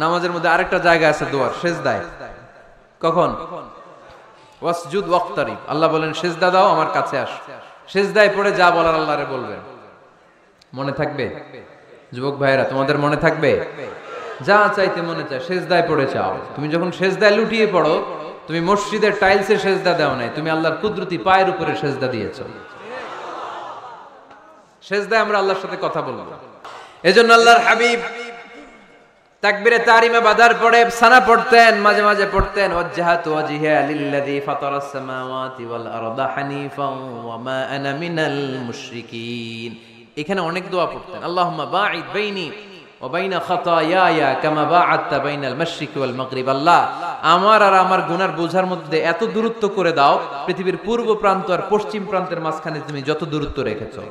নামাজের মধ্যে আরেকটা জায়গা আছে দোয়ার, সেজদায়। কখন? ওয়াসজুদ ওয়াক্তারিব, আল্লাহ বলেন সেজদা দাও, আমার কাছে আস। সেজদায় পড়ে যা বলার আল্লাহরে বলবেন। মনে থাকবে যুবক ভাইয়েরা? তোমাদের মনে থাকবে? যা চাইতে মনে চায় সেজদায় পড়ে চাও। তুমি যখন সেজদায় লুটিয়ে পড়ো, তুমি মসজিদের টাইলসে সেজদা দাও নাই, তুমি আল্লাহর কুদরতি পায়ের উপরে সেজদা দিয়েছো। সেজদায় আমরা আল্লাহর সাথে কথা বলবো। এজন্য আল্লাহর হাবিব তাকবীরে তাহরিমে বাদার পড়ে সানা পড়তেন, মাঝে মাঝে পড়তেন ওয়াজহাতু ওয়াজহিয়া লিল্লাযী ফাতারাস সামাওয়াতি ওয়াল আরদা হানিফান ওয়া মা আনা মিনাল মুশরিকিন। এখানে অনেক দোয়া পড়তেন। আল্লাহুম্মা বাঈদ বাইনি ওয়া বাইনা খাতায়ায়া কামা বাআদতা বাইনাল মাশরিকি ওয়াল মাগরিব। আল্লাহ, আমার আর আমার গুনার বোঝার মধ্যে এত দূরত্ব করে দাও, পৃথিবীর পূর্ব প্রান্ত আর পশ্চিম প্রান্তের মাঝখানে তুমি যত দূরত্ব রেখেছো।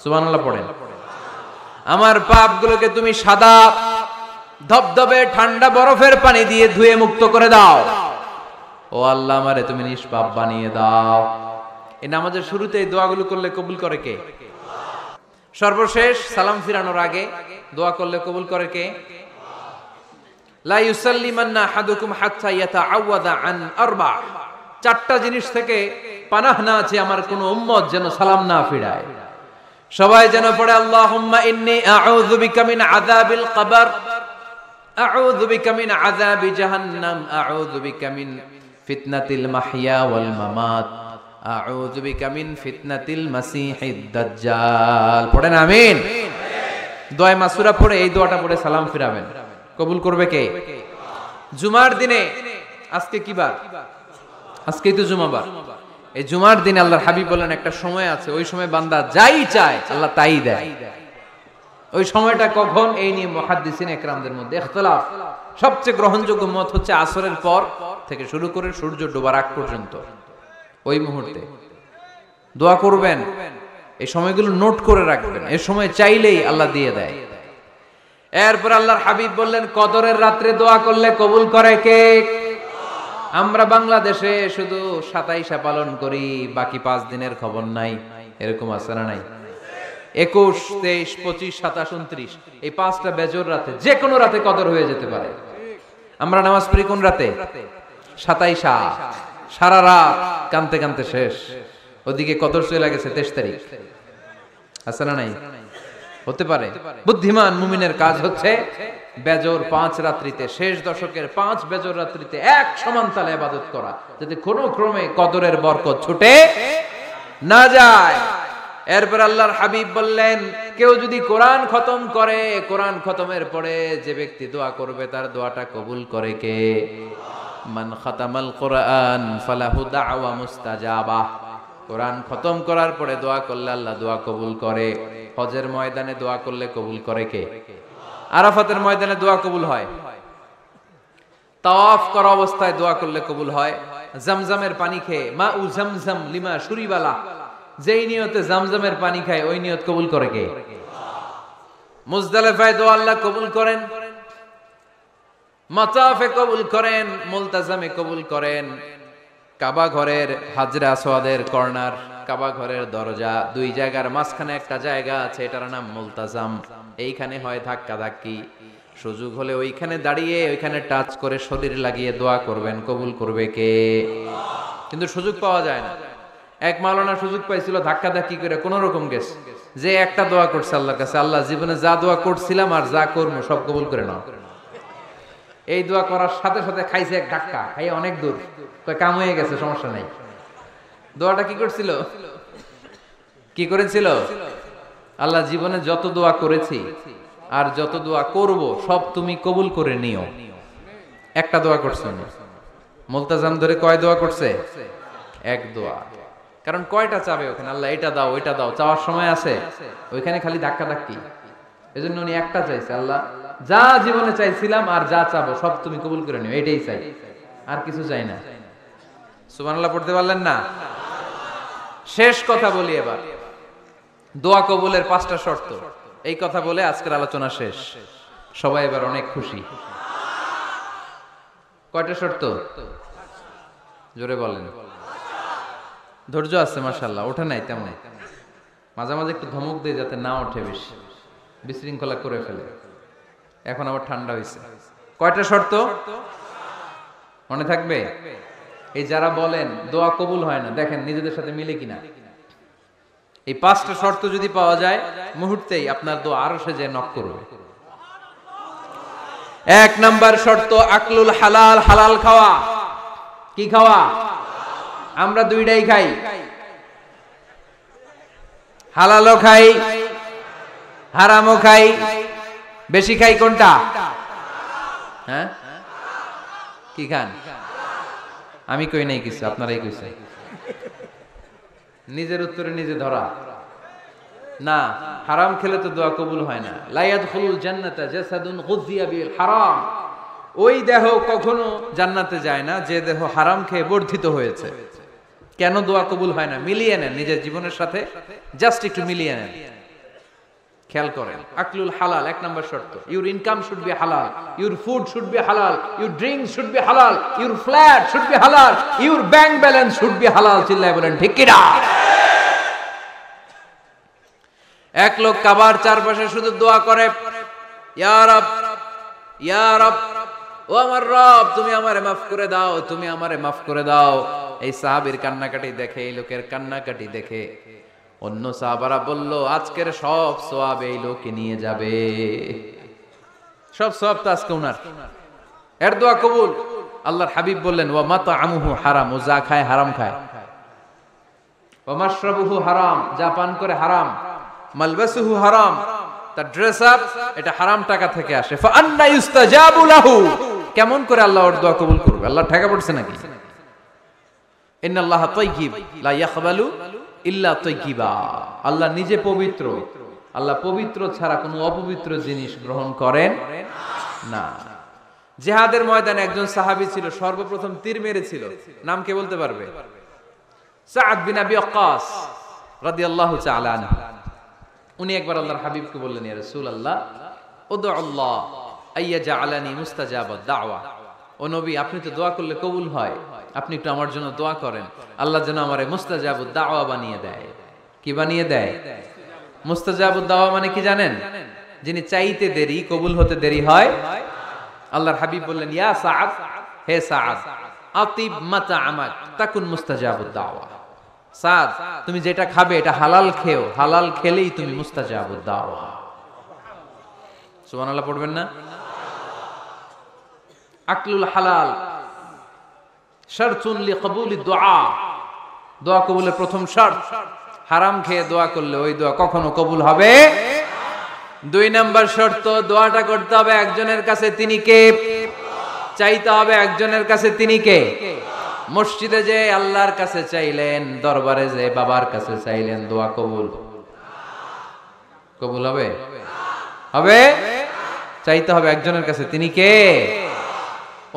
সুবহানাল্লাহ পড়েন। আমার পাপগুলোকে তুমি সাদা ধবধবে ঠান্ডা বরফের পানি দিয়ে ধুয়ে মুক্ত করে দাও। ও আল্লাহ, আমারে তুমি নিষ্পাপ বানিয়ে দাও। এই নামাজের শুরুতে এই দোয়াগুলো করলে কবুল করে কে? সর্বশেষ সালাম ফিরানোর আগে দোয়া করলে কবুল করে কে? লা ইউসাল্লিমান্না আহাদুকুম হাত্তা ইয়াতাআওয়াদা আন আরবা। চারটা জিনিস থেকে পানাহ না আছে আমার কোন উম্মত যেন সালাম না ফিরায়। সবাই যেন পড়ে আল্লাহুম্মা ইন্নী আউযু বিকা মিন আযাবিল কবর, আউযু বিকা মিন আযাবি জাহান্নাম, আউযু বিকা মিন ফিতনাতিল মাহইয়া ওয়াল মামাত, আউযু বিকা মিন ফিতনাতিল মাসিহিদ দাজ্জাল। পড়েন আমিন। দোয়া মাসুরা পড়ে এই দোয়াটা পড়ে সালাম ফিরাবেন। কবুল করবে কে? জুমার দিনে, আজকে কি বার? আজকেই তো জুমাবার। এই জুমার দিনে আল্লাহর হাবিব বলেন একটা সময় আছে, ওই সময় বান্দা যাই চায় আল্লাহ তাই দেয়। ওই সময়টা কখন? এই নিয়ে মুহাদ্দিসিন একরামদের মধ্যে ইখতিলাফ। সবচেয়ে গ্রহণযোগ্য মত হচ্ছে আসরের পর থেকে শুরু করে সূর্য ডোবার আগ পর্যন্ত, ওই মুহূর্তে দোয়া করবেন। এই সময়গুলো নোট করে রাখবেন, এই সময় চাইলেই আল্লাহ দিয়ে দেয়। এরপর আল্লাহর হাবিব বললেন কদরের রাত্রে দোয়া করলে কবুল করে কে? আমরা বাংলাদেশে শুধু 27 পালন করি, বাকি 5 দিনের খবর নাই। এরকম আছে না নাই? 21, 23, 25, 27, 29 এই 5টা বেজর রাতে, যে কোনো রাতে কদর হয়ে যেতে পারে। আমরা নামাজ পড়ি কোন রাতে? 27। সারা রাত কানতে কানতে শেষ, ওদিকে কদর চলে গেছে 23 তারিখ। আছে না নাই? হতে পারে। বুদ্ধিমান মুমিনের কাজ হচ্ছে বেজর 5 রাত্রিতে, শেষ দশকের 5 বেজর রাত্রিতে এক সমান তালে ইবাদত করা, যাতে কোনো ক্রমে কদরের বরকত ছুটে না যায়। এরপর আল্লাহর হাবিব বললেন কেউ যদি কোরআন খতম করে, কোরআন খতমের পরে যে ব্যক্তি দোয়া করবে তার দোয়াটা কবুল করে কে? মান খাতামাল কোরআন ফালাহু দাওয়া মুস্তাজাবা। কোরআন খতম করার পরে দোয়া করলে আল্লাহ দোয়া কবুল করে। হজের ময়দানে দোয়া করলে কবুল করে কে? আরাফাতের ময়দানে দোয়া কবুল হয়। তাওয়াফ করা অবস্থায় দোয়া করলে কবুল হয়। জামজামের পানি খেয়ে মা উ জামজাম লিমা শুরিবালা, যেই নিয়তে জামজামের পানি খায় ওই নিয়ত কবুল করে কে? মুজদালিফায় দোয়া আল্লাহ কবুল করেন, মাতাফে কবুল করেন, মুলতাজামে কবুল করেন। কাবা ঘরের হাজরে আসওয়াদের কর্নার, কাবা ঘরের দরজা, দুই জায়গার মাঝখানে একটা জায়গা আছে, এটার নাম মুলতাজাম। এইখানে হয় ধাক্কা ধাক্কি। সুযোগ হলে ওইখানে দাঁড়িয়ে ওইখানে টাচ করে শরীর লাগিয়ে দোয়া করবেন, কবুল করবে কে? কিন্তু সুযোগ পাওয়া যায় না। এক মাওলানা সুযোগ পাইছিল ধাক্কা ধাক্কি করে কোন রকম গেছে, যে একটা দোয়া করছে আল্লাহর কাছে, আল্লাহ জীবনে যা দোয়া করছিলাম আর যা করবো সব কবুল করে নাও। এই দোয়া করার সাথে সাথে খাইছে এক ধাক্কা, খাইয়ে অনেক দূর, কাম হয়ে গেছে, সমস্যা নাই। দোয়াটা কি করছিল? কি করেছিল? আল্লাহ জীবনে যত দোয়া করেছি আর যত দোয়া করব সব তুমি কবুল করে নিও। একটা দোয়া করছে না। মুলতাজাম ধরে কয় দোয়া করছে? এক দোয়া। কারণ কয়টা চাবে ওখানে? আল্লাহ এটা দাও ওইটা দাও, চাওয়ার সময় আছে? ওইখানে খালি ধাক্কা ধাক্কি। এজন্য উনি একটা চাইছে, আল্লাহ যা জীবনে চাইছিলাম আর যা চাবো সব তুমি কবুল করে নিও, এটাই চাই, আর কিছু চাই না। সুবহানাল্লাহ পড়তে পারলেন না? শেষ কথা বলি এবার, দোয়া কবুলের 5টা শর্ত। এই কথা বলে আজকের আলোচনা শেষ। সবাই এবার অনেক খুশি। কয়টা শর্ত? জোরে বলেন। ধৈর্য আছে মাশাআল্লাহ, ওঠে নাই তেমন। মাঝে মাঝে একটু ধমক দিয়ে যাতে না ওঠে, বেশি বিশৃঙ্খলা করে ফেলে। এখন আবার ঠান্ডা হয়েছে। কয়টা শর্ত মনে থাকবে? এই যারা বলেন দোয়া কবুল হয় না, দেখেন নিজেদের সাথে মিলে কিনা। এই 5টা শর্ত যদি পাওয়া যায়, মুহূর্তেই আপনার দোয়া আরশে যে নক করবে। 1 নাম্বার শর্ত আকলুল হালাল, হালাল খাওয়া। কি খাওয়া? আমরা দুইটাই খাই, হালালও খাই হারামও খাই। বেশি খাই কোনটা? হ্যাঁ, কি খান? আমি কই নাই কিছু, আপনারাই কইছে। নিজের উত্তরে নিজে ধরা না। হারাম খেলে তো দোয়া কবুল হয় না। লা ইয়াদখুলুল জান্নাতা জাসাদুন গুযিয়া বিল হারাম। ওই দেহ কখনো জান্নাতে যায় না যে দেহ হারাম খেয়ে বর্ধিত হয়েছে। কেন দোয়া কবুল হয় না? মিলিয়ে নেন নিজের জীবনের সাথে, জাস্ট একটু মিলিয়ে নেন, খেয়াল করেন। আকলুল হালাল 1 নাম্বার শর্ত। ইউর ইনকাম শুড বি হালাল, ইউর ফুড শুড বি হালাল, ইউর ড্রিঙ্ক শুড বি হালাল, ইউর ফ্ল্যাট শুড বি হালাল, your bank balance should be হালাল। চিল্লায় বলেন ঠিক কিনা? এক লোক কাবার চারপাশে শুধু দোয়া করে, ইয়া রব, ইয়া রব, ও আমার রব, তুমি আমারে মাফ করে দাও, তুমি আমারে মাফ করে দাও। এই সাহাবীর কান্নাকাটি দেখে, এই লোকের কান্নাকাটি দেখে অন্য সাহাবারা বলল, আজকের সব সওয়াব এই লোকে নিয়ে যাবে। সব সওয়াব তো আজকে উনার। এর দোয়া কবুল। আল্লাহর হাবিব বললেন, ওয়া মাতআমুহু হারাম, ও যা খায় হারাম খায়। ওয়া মাশরাবুহু হারাম, যা পান করে হারাম। মালবাসুহু হারাম, তার ড্রেস আপ এটা হারাম টাকা থেকে আসে। ফা আন্না ইউস্তাজাবু লাহু, কেমন করে আল্লাহ ওর দোয়া কবুল করবে? আল্লাহ ঠেকা পড়ছে নাকি? ইন্নাল্লাহা তাইয়্যিব লা ইয়াকবালু ইল্লা তাইয়্যিবা। আল্লাহ নিজে পবিত্র, আল্লাহ পবিত্র ছাড়া কোনো অপবিত্র জিনিস গ্রহণ করেন না। জিহাদের ময়দানে একজন সাহাবী ছিল, সর্বপ্রথম তীর মেরেছিল। নাম কে বলতে পারবে? সাদ বিন আবি ওয়াক্কাস রাদিয়াল্লাহু তাআলা আনহু। উনি একবার আল্লাহর হাবিবকে বললেন, ইয়া রাসূলুল্লাহ, উদু আল্লাহ আইয়াজআলানি মুস্তাজাবাদ দাওয়া। ও নবী, আপনি তো দোয়া করলে কবুল হয়, আপনি একটু আমার জন্য দোয়া করেন, আল্লাহ যেন আমারে মুস্তাজাবুদ দাওয়া বানিয়ে দেয়। কি বানিয়ে দেয়? মুস্তাজাবুদ দাওয়া মানে কি জানেন? যিনি চাইতে দেরি, কবুল হতে দেরি হয়। আল্লাহর হাবিব বললেন, ইয়া সাআদ, হে সাআদ, আতিব মাতআমাক তাকুন মুস্তাজাবুদ দাওয়া। সাদ, তুমি যেটা খাবে এটা হালাল খেও, হালাল খেলেই তুমি মুস্তাজাবুদ দাওয়া। সুবহানাল্লাহ পড়বেন না? আকলুল হালাল শারতুন লিকবুলি দুআ, দোয়া কবুলের প্রথম শর্ত। হারাম খেয়ে দোয়া করলে ওই দোয়া কখনো কবুল হবে। 2 নাম্বার শর্ত, দোয়াটা করতে হবে একজনের কাছে, তিনি কে? চাইতে হবে একজনের কাছে, তিনি কে? মসজিদে যে আল্লাহর কাছে চাইলেন, দরবারে যে বাবার কাছে চাইলেন, দোয়া কবুল কবুল হবে? হবে? চাইতে হবে একজনের কাছে, তিনি কে?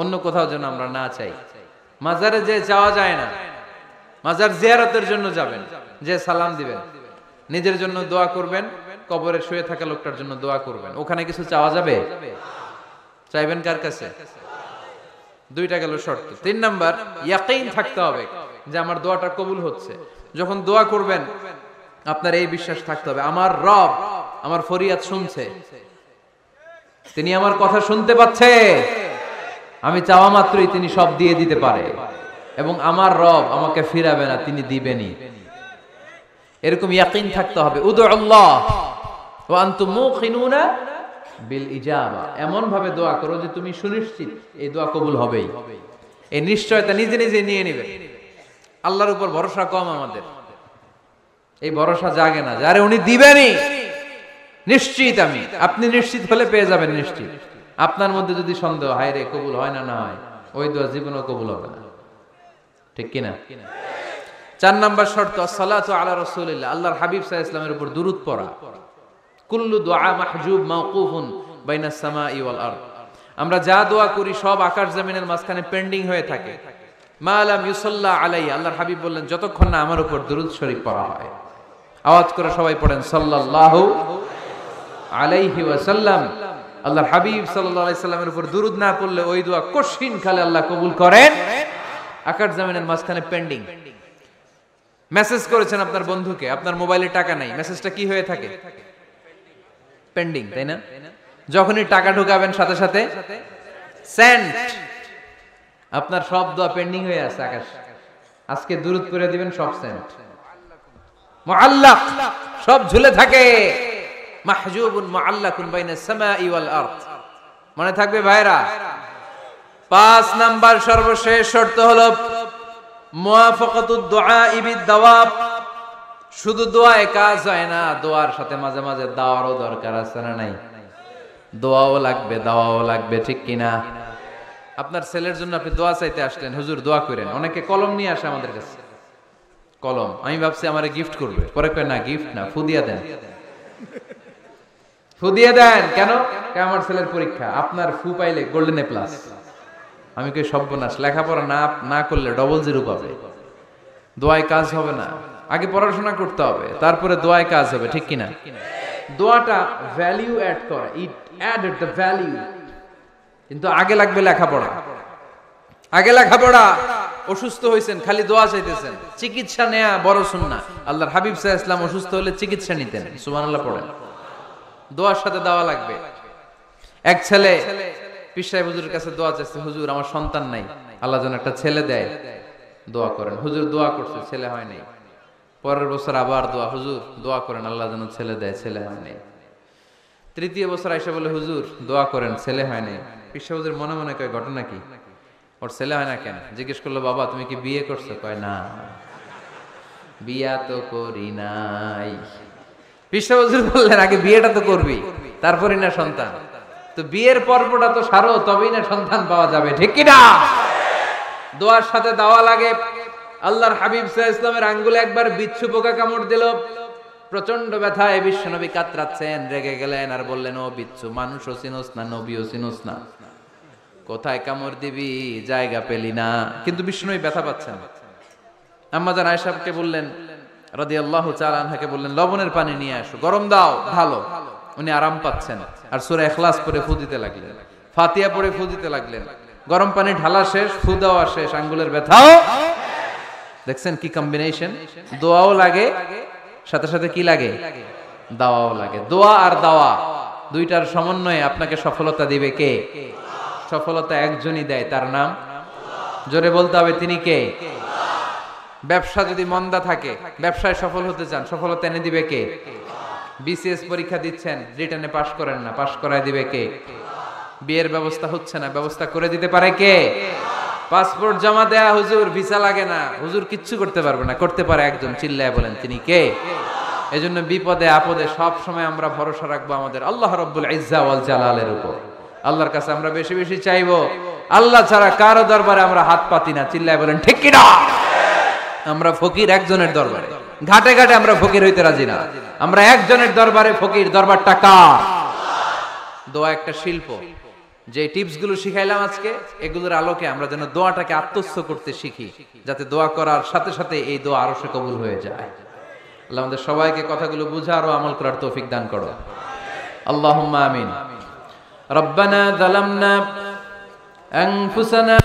অন্য কোথাও যেন আমরা না চাই। মাজারে যে যাওয়া যায় না, মাজার জিয়ারতের জন্য যাবেন, যে সালাম দিবেন, নিজের জন্য দোয়া করবেন, কবরে শুয়ে থাকা লোকটার জন্য দোয়া করবেন। ওখানে কিছু চাওয়া যাবে? চাইবেন কার কাছে? 2টা গেল শর্ত। 3 নাম্বার, ইয়াকিন থাকতে হবে যে আমার দোয়াটা কবুল হচ্ছে। যখন দোয়া করবেন আপনার এই বিশ্বাস থাকতে হবে, আমার রব আমার ফরিয়াদ শুনছে, তিনি আমার কথা শুনতে পাচ্ছে, আমি চাওয়া মাত্রই তিনি সব দিয়ে দিতে পারে, এবং আমার রব আমাকে ফিরাবে না, তিনি দিবেনই। এরকম ইয়াকিন থাকতে হবে। উদু আল্লাহ ওয়া আনতুম মুকিনুনা বিল ইজাবা, এমন ভাবে দোয়া করো যে তুমি সুনিশ্চিত এই দোয়া কবুল হবেই। এই নিশ্চয়তা নিজে নিজে নিয়ে নেবে। আল্লাহর উপর ভরসা কম আমাদের, এই ভরসা জাগে না, যারে উনি দিবেনই নিশ্চিত আমি। আপনি নিশ্চিত হলে পেয়ে যাবেন নিশ্চিত। আপনার মধ্যে যদি সন্দেহ, হায় রে কবুল হয় না, না হয়, ওই দোয়া জীবনেও কবুল হবে না। ঠিক কিনা? 4 নাম্বার শর্ত, সালাতু আলা রাসূলিল্লাহ, আল্লাহর হাবিব সাল্লাল্লাহু আলাইহি ওয়াসাল্লামের উপর দুরূদ পড়া। কুল্লু দুআ মাহজুব মাওকুফুন বাইনাস সামাই ওয়াল আরদ, আমরা যা দোয়া করি সব আকাশ জমিনের মাঝখানে পেন্ডিং হয়ে থাকে। মা লাম ইউসাল্লা আলাইহি, আল্লাহর হাবিব বললেন যতক্ষণ না আমার উপর দুরূদ শরীফ পড়া হয়। আওয়াজ করে সবাই পড়েন সাল্লাল্লাহু আলাইহি ওয়াসাল্লাম। আল্লাহর হাবিব সাল্লাল্লাহু আলাইহি সাল্লামের উপর দুরূদ না পড়লে ওই দোয়া কঠিন কালে আল্লাহ কবুল করেন, আকাশ জমিনের মাঝখানে পেন্ডিং। মেসেজ করেছেন আপনার বন্ধুকে, আপনার মোবাইলে টাকা নাই, মেসেজটা কি হয়ে থাকে? পেন্ডিং, তাই না? যখনই টাকা ঢুকাবেন সাথে সাথে সেন্ট, আপনার সব দোয়া পেন্ডিং হয়ে আছে আকাশ, আজকে দুরূদ করে দিবেন সব সেন্ট, মুআল্লাক সব ঝুলে থাকে, মাহজুবুন মুআল্লাকুন বাইনাস সামাই ওয়াল আরদ। মনে থাকবে ভাইরা। 5 নাম্বার সর্বশেষ শর্ত হলো মুওয়াফাকাতুদ দুআ বিদ দাওয়াব। শুধু দোয়ায় কাজ হয় না, দোয়ার সাথে মাঝে মাঝে দাওয়ারও দরকার আছে না নাই? দোয়াও লাগবে, দাওয়াও লাগবে, ঠিক কিনা? আপনার ছেলের জন্য আপনি দোয়া চাইতে আসলেন, হুজুর দোয়া করেন। অনেকে কলম নিয়ে আসে আমাদের কাছে, কলম। আমি ভাবছি আমারে গিফট করবে, পরে কয় না গিফট না, ফু দিয়া দেন। ফু দিয়ে দেন কেন? আমার ছেলের পরীক্ষা, আপনার ফু পাইলে গোল্ডেন এ প্লাস। আমি কই সর্বনাশ, লেখাপড়া না করলে ডবল 0 পাবে, দোয়ায় কাজ হবে না। আগে পড়াশোনা করতে হবে, তারপরে দোয়ায় কাজ হবে, ঠিক কিনা? দোয়াটা ভ্যালু অ্যাড করে, ইট অ্যাডেড দ্য ভ্যালু। কিন্তু আগে লাগবে লেখাপড়া, আগে লেখাপড়া। অসুস্থ হয়েছেন, খালি দোয়া চাইতেছেন, চিকিৎসা নেয়া বড় সুন্নাহ। আল্লাহর হাবিব সাল্লাল্লাহু আলাইহি ওয়াসাল্লাম অসুস্থ হলে চিকিৎসা নিতেন, সুবহানাল্লাহ পড়েন। দোয়ার সাথে দাওয়া লাগবে। এক ছেলে পীর সাহেব হুজুরের কাছে দোয়া চাইছে, হুজুর আমার সন্তান নাই, আল্লাহ যেন একটা ছেলে দেয়, দোয়া করেন। হুজুর দোয়া করছে, ছেলে হয় নাই। পরের বছর আবার দোয়া, হুজুর দোয়া করেন আল্লাহ যেন ছেলে দেয়, ছেলে হয় নাই। তৃতীয় বছর আইসা বলে, হুজুর দোয়া করেন, ছেলে হয় নাই। পীর সাহেব হুজুর মনে মনে কয় ঘটনা কি, ওর ছেলে হয় না কেন? জিজ্ঞেস করলো, বাবা তুমি কি বিয়ে করছো? কয় না, বিয়া তো করি নাই। পীর সাহেব হুজুর বললেন, আগে বিয়েটা তো করবি, তারপরই না সন্তান। তো বিয়ের পর্বটা তো সারো, তবেই না সন্তান পাওয়া যাবে, ঠিক কি না? দোয়ার সাথে দাওয়া লাগে। আল্লাহর হাবিব সাল্লাল্লাহু আলাইহি ওয়াসাল্লামের আঙ্গুলে একবার বিচ্ছু পোকা কামড় দিল, প্রচন্ড ব্যথায় বিশ্বনবী কাতরাচ্ছেন, রেগে গেলেন আর বললেন, ও বিচ্ছু, মানুষও চিনোস না, নবীও চিনোস না, কোথায় কামড় দিবি, জায়গা পেলি না। কিন্তু বিশ্বনবী ব্যথা পাচ্ছেন। আম্মা জান আয়েশাকে বললেন রাদিয়াল্লাহু তাআলা আনহাকে বললেন, লবণের পানি নিয়ে আসো, গরম দাও, ঢালো। উনি আরাম পাচ্ছেন, আর সূরা ইখলাস পড়ে ফু দিতে লাগলেন, ফাতিহা পড়ে ফু দিতে লাগলেন। গরম পানি ঢালা শেষ, ফু দেওয়া শেষ, আঙ্গুলের ব্যথাও। দেখছেন কি কম্বিনেশন? দোয়াও লাগে, সাথে সাথে কি লাগে, দাওয়াও লাগে। দোয়া আর দাওয়া দুইটার সমন্বয়ে আপনাকে সফলতা দিবে কে? সফলতা একজনই দেয়, তার নাম, জোরে বলতে হবে, তিনি কে? ব্যবসা যদি মন্দা থাকে, ব্যবসায় সফল হতে চান, সফলতা এনে দিবে কে? বিসিএস পরীক্ষা দিচ্ছেন, রিটেনে পাশ করেন না, পাশ করায় দিবে কে? বিয়ের ব্যবস্থা হচ্ছে না, ব্যবস্থা করে দিতে পারে কে? পাসপোর্ট জমা দেয়া, হুজুর ভিসা লাগে না, হুজুর কিচ্ছু করতে পারবে না, করতে পারে একজন, চিল্লায় বলেন তিনি কে? এজন্য বিপদে আপদে সব সময় আমরা ভরসা রাখবো আমাদের আল্লাহ রাব্বুল ইজ্জা ওয়াল জালালের উপর। আল্লাহর কাছে আমরা বেশি বেশি চাইবো, আল্লাহ ছাড়া কারো দরবারে আমরা হাত পাতি না, চিল্লায় বলেন ঠিক কি না? আমরা ফকির একজনের দরবারে, ঘাটে ঘাটে আমরা ফকির হইতে রাজি না, আমরা একজনের দরবারে ফকির। দরবারটা কার? দোয়া একটা শিল্প। যে টিপস গুলো শিখাইলাম আজকে, এগুলোর আলোকে আমরা যেন দোয়াটাকে আত্মস্থ করতে শিখি, যাতে দোয়া করার সাথে সাথে এই দোয়া আরো সে কবুল হয়ে যায়। আল্লাহ আমাদের সবাইকে কথাগুলো বুঝার ও আমল করার তৌফিক দান করো, আল্লাহুম্মা আমিন। রব্বানা যালামনা আনফুসানা